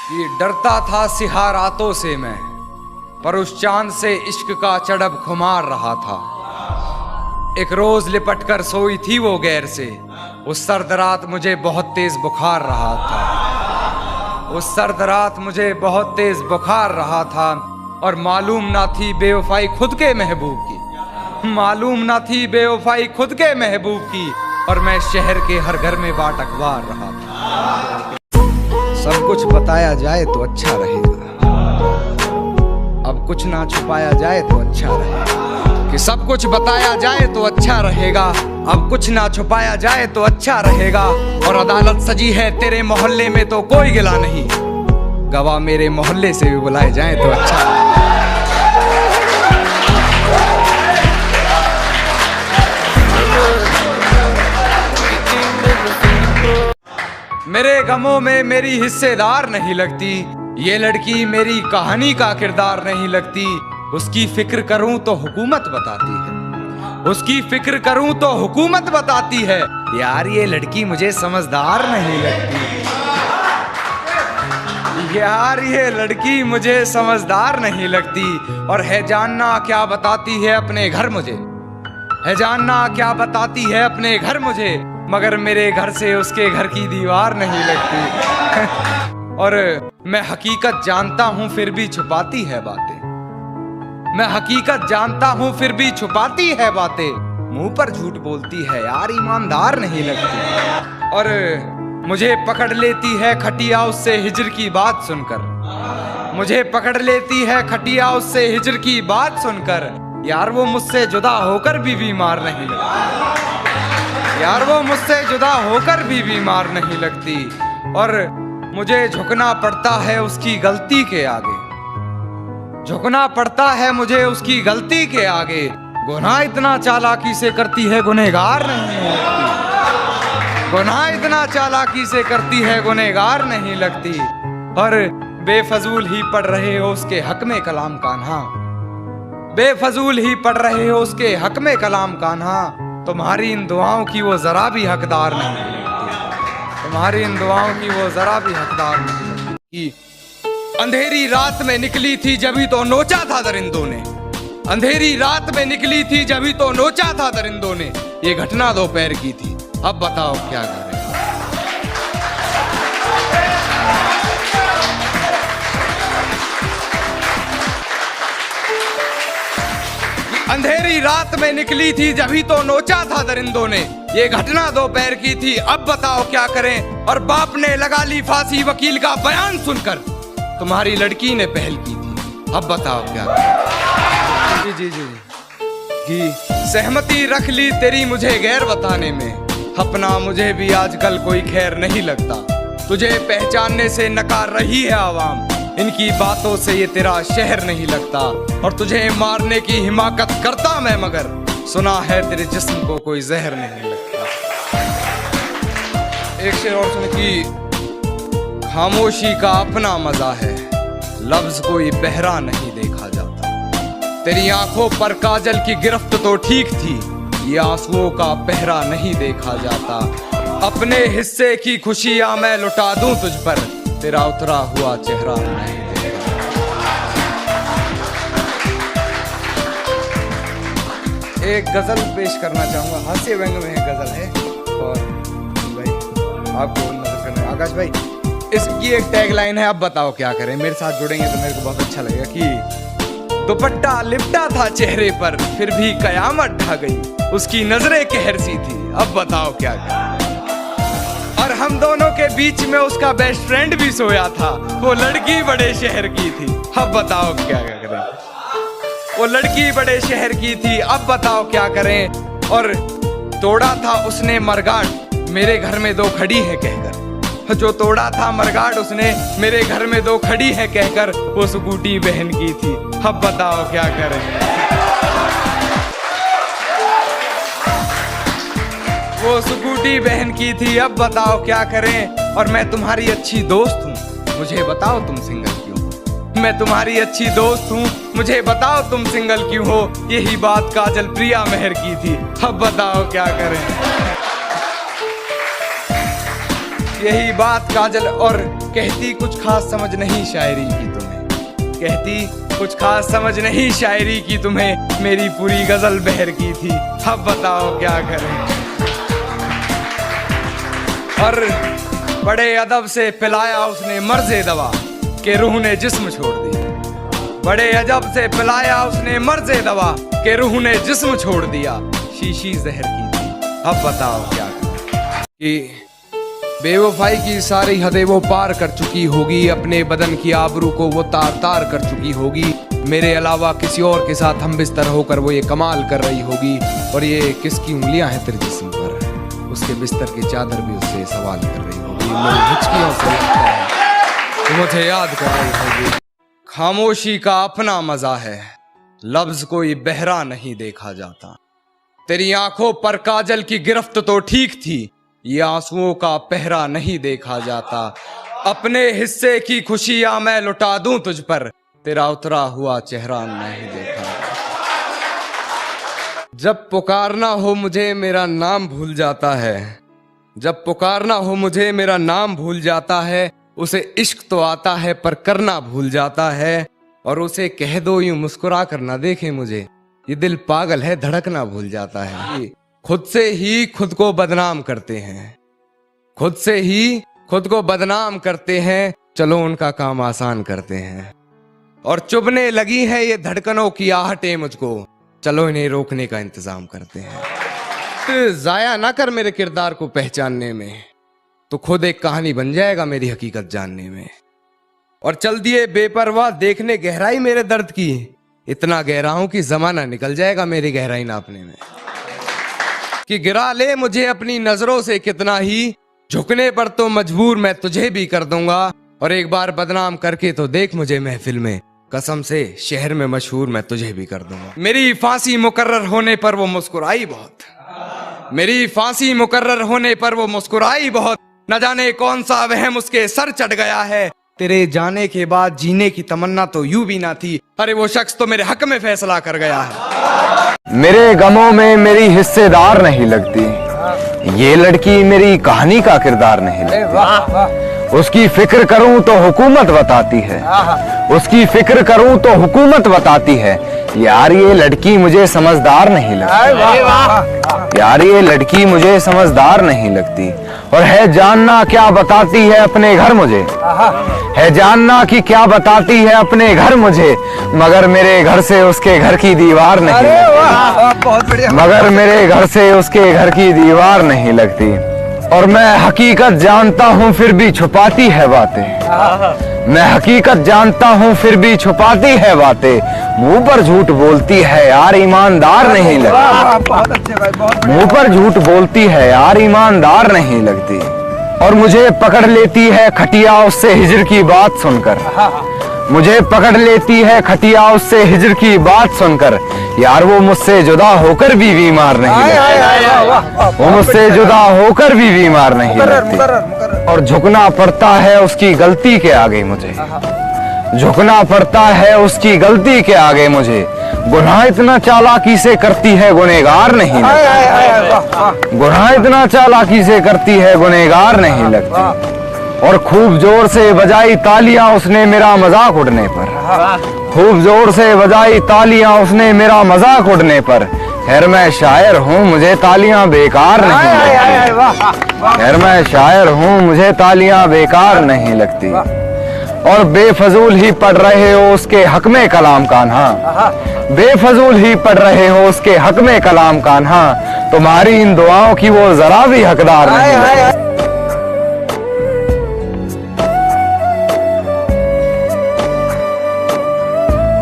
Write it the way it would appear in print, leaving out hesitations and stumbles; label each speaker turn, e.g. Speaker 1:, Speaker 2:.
Speaker 1: कि डरता था सिहा रातों से मैं, पर उस चांद से इश्क का चढ़ब खुमार रहा था। एक रोज लिपट कर सोई थी वो गैर से, उस सर्द रात मुझे बहुत तेज बुखार रहा था। उस सर्द रात मुझे बहुत तेज बुखार रहा था और मालूम ना थी बेवफाई खुद के महबूब की, मालूम ना थी बेवफाई खुद के महबूब की, और मैं शहर के हर घर में बाट अखबार रहा था। सब कुछ बताया जाए तो अच्छा रहेगा, अब कुछ ना छुपाया जाए तो अच्छा रहेगा। कि सब कुछ बताया जाए तो अच्छा रहेगा, अब कुछ ना छुपाया जाए तो अच्छा रहेगा। और अदालत सजी है तेरे मोहल्ले में तो कोई गिला नहीं, गवाह मेरे मोहल्ले से भी बुलाए जाए तो अच्छा रहेगा। मेरे गमों में मेरी हिस्सेदार नहीं लगती, ये लड़की मेरी कहानी का किरदार नहीं लगती। उसकी फिक्र करूं तो हुकूमत बताती है, उसकी फिक्र करूं तो हुकूमत बताती है। यार ये लड़की मुझे समझदार नहीं लगती, यार ये लड़की मुझे समझदार नहीं लगती। और है जानना क्या बताती है अपने घर मुझे, है जानना क्या बताती है अपने घर मुझे, मगर मेरे घर से उसके घर की दीवार नहीं लगती। और मैं हकीकत जानता हूं फिर भी छुपाती है बातें, मैं हकीकत जानता हूं फिर भी छुपाती है बातें। मुंह पर झूठ बोलती है यार, ईमानदार नहीं लगती। और मुझे पकड़ लेती है खटिया उससे हिजर की बात सुनकर, मुझे पकड़ लेती है खटिया उससे हिजर की बात सुनकर। यार वो मुझसे जुदा होकर भी बीमार नहीं लगती, यार वो मुझसे जुदा होकर भी बीमार नहीं लगती। और मुझे झुकना पड़ता है उसकी गलती के आगे, झुकना पड़ता है मुझे उसकी गलती के आगे। गुनाह इतना चालाकी से करती है गुनहगार नहीं लगती, गुनाह इतना चालाकी से करती है गुनहगार नहीं लगती। और बेफजूल ही पढ़ रहे हो उसके हक में कलाम कान्हा, बेफजूल ही पढ़ रहे हो उसके हक में कलाम कान्हा। तुम्हारी इन दुआओं की वो जरा भी हकदार नहीं लगती, तुम्हारी इन दुआओं की वो जरा भी हकदार नहीं लगती। अंधेरी रात में निकली थी जभी तो नोचा था दरिंदों ने, अंधेरी रात में निकली थी जभी तो नोचा था दरिंदों ने। ये घटना दोपहर की थी, अब बताओ क्या करें। अंधेरी रात में निकली थी जभी तो नोचा था दरिंदों ने, ये घटना दोपहर की थी, अब बताओ क्या करें। और बाप ने लगा ली फांसी वकील का बयान सुनकर, तुम्हारी लड़की ने पहल की थी, अब बताओ क्या करें। जी जी जी जी सहमति रख ली तेरी मुझे गैर बताने में, अपना मुझे भी आजकल कोई खैर नहीं लगता। तुझे पहचानने से नकार रही है आवाम, इनकी बातों से ये तेरा शहर नहीं लगता। और तुझे मारने की हिमाकत करता मैं, मगर सुना है तेरे जिस्म को कोई जहर नहीं लगता। एक शेर और सुन कि खामोशी का अपना मजा है, लफ्ज कोई बहरा नहीं देखा जाता। तेरी आंखों पर काजल की गिरफ्त तो ठीक थी, ये आंसुओं का पहरा नहीं देखा जाता। अपने हिस्से की खुशियां मैं लुटा दूं तुझ पर, तेरा उतरा हुआ चेहरा नहीं देखा। एक गजल पेश करना चाहूंगा, हास्य व्यंग में गजल है। और भाई आपको नजर करना आकाश भाई, इसकी एक टैगलाइन है, अब बताओ क्या करें। मेरे साथ जुड़ेंगे तो मेरे को बहुत अच्छा लगेगा कि दुपट्टा लिपटा था चेहरे पर फिर भी कयामत ढा गई, उसकी नजरें कहर सी थी, अब बताओ क्या करें। और हम दोनों के बीच में उसका बेस्ट फ्रेंड भी सोया था, वो लड़की बड़े शहर की थी, अब बताओ क्या करें। वो लड़की बड़े शहर की थी, अब बताओ क्या करें। और तोड़ा था उसने मरगाट मेरे घर में दो खड़ी है कहकर, जो तोड़ा था मरगाट उसने मेरे घर में दो खड़ी है कहकर, वो स्कूटी बहन की थी, अब बताओ क्या करें। वो स्कूटी बहन की थी, अब बताओ क्या करें। और मैं तुम्हारी अच्छी दोस्त हूँ, मुझे बताओ तुम सिंगल क्यों। मैं तुम्हारी अच्छी दोस्त हूँ, मुझे बताओ तुम सिंगल क्यों हो। यही बात काजल प्रिया मेहर की थी, अब बताओ क्या करें। यही बात काजल और कहती कुछ खास समझ नहीं शायरी की तुम्हें, कहती कुछ खास समझ नहीं शायरी की तुम्हें, मेरी पूरी गजल बहर की थी, अब बताओ क्या करें। और बड़े अदब से पिलाया उसने मर्ज़े दवा के रूह ने जिस्म छोड़ दिया, बड़े अजब से पिलाया उसने मर्ज़े दवा के रूह ने जिस्म छोड़ दिया, शीशी जहर की थी, अब बताओ क्या करें। कि बेवफाई की सारी हदें वो पार कर चुकी होगी, अपने बदन की आबरू को वो तार तार कर चुकी होगी, मेरे अलावा किसी और के साथ हम बिस्तर होकर वो ये कमाल कर रही होगी, और ये किसकी उंगलियां हैं तेरे जिस्म पर, उसके बिस्तर की चादर भी उससे सवाल कर रही होगी, मेरी हिचकियों से लगता है तो मुझे याद कर रही होगी। खामोशी का अपना मजा है, लफ्ज कोई बहरा नहीं देखा जाता, तेरी आंखों पर काजल की गिरफ्त तो ठीक थी, ये आंसुओं का पहरा नहीं देखा जाता, अपने हिस्से की खुशियां मैं लुटा दूं तुझ पर, तेरा उतरा हुआ चेहरा नहीं देखा। जब पुकारना हो मुझे मेरा नाम भूल जाता है, जब पुकारना हो मुझे मेरा नाम भूल जाता है, उसे इश्क तो आता है पर करना भूल जाता है, और उसे कह दो यूं मुस्कुरा कर ना देखे मुझे, ये दिल पागल है धड़कना भूल जाता है। खुद से ही खुद को बदनाम करते हैं, खुद से ही खुद को बदनाम करते हैं, चलो उनका काम आसान करते हैं, और चुभने लगी है ये धड़कनों की आहटें मुझको, चलो इन्हें रोकने का इंतजाम करते हैं। तो जाया ना कर मेरे किरदार को पहचानने में, तो खुद एक कहानी बन जाएगा मेरी हकीकत जानने में, और चल दिए बेपरवाह देखने गहराई मेरे दर्द की, इतना गहरा हूं कि जमाना निकल जाएगा मेरी गहराई नापने में, कि गिरा ले मुझे अपनी नजरों से कितना ही, झुकने पर तो मजबूर मैं तुझे भी कर दूंगा, और एक बार बदनाम करके तो देख मुझे महफिल में, कसम से शहर में मशहूर मैं तुझे भी कर दूंगा। मेरी फांसी मुकर्रर होने पर वो मुस्कुराई बहुत, मेरी फांसी मुकर्रर होने पर वो मुस्कुराई बहुत, न जाने कौन सा वहम उसके सर चढ़ गया है, तेरे जाने के बाद जीने की तमन्ना तो यूं भी ना थी, अरे वो शख्स तो मेरे हक में फैसला कर गया है।
Speaker 2: मेरे गमों में मेरी हिस्सेदार नहीं लगती, ये लड़की मेरी कहानी का किरदार नहीं लगती, उसकी फिक्र करूं तो हुकूमत बताती है, उसकी फिक्र करूं तो हुकूमत बताती है, यार ये लड़की मुझे समझदार नहीं लगती, यार ये लड़की मुझे समझदार नहीं लगती, और है जानना क्या बताती है अपने घर मुझे, है जानना कि क्या बताती है अपने घर मुझे, मगर मेरे घर से उसके घर की दीवार नहीं लगती, मगर मेरे घर से उसके घर की दीवार नहीं लगती, और मैं हकीकत जानता हूँ फिर भी छुपाती है बातें, मैं हकीकत जानता हूँ फिर भी छुपाती है बातें, मुंह पर झूठ बोलती है यार ईमानदार नहीं लगती, मुंह पर झूठ बोलती है यार ईमानदार नहीं लगती, और मुझे पकड़ लेती है खटिया उससे हिजर की बात सुनकर, मुझे पकड़ लेती है खटिया उससे हिजर की बात सुनकर, यार वो मुझसे जुदा होकर भी बीमार नहीं लगती, वो मुझसे जुदा होकर भी बीमार नहीं लगती, और झुकना पड़ता है उसकी गलती के आगे मुझे, झुकना पड़ता है उसकी गलती के आगे मुझे, गुनाह इतना चालाकी से करती है गुनहगार नहीं लगती, गुनाह इतना चालाकी से करती है गुनहगार नहीं लगती, और खूब जोर से बजाई तालियां उसने मेरा मजाक उड़ने पर, खूब जोर से बजाई तालियां उसने मेरा मजाक उड़ने पर, खैर मैं शायर हूँ मुझे तालियां बेकार नहीं लगती, खैर मैं शायर हूँ मुझे तालियां बेकार नहीं लगती, और बेफजूल ही पढ़ रहे हो उसके हक में कलाम कान्हा, बेफजूल ही पढ़ रहे हो उसके हक में कलाम कान्हा, तुम्हारी इन दुआओं की वो जरा भी हकदार नहीं लगती।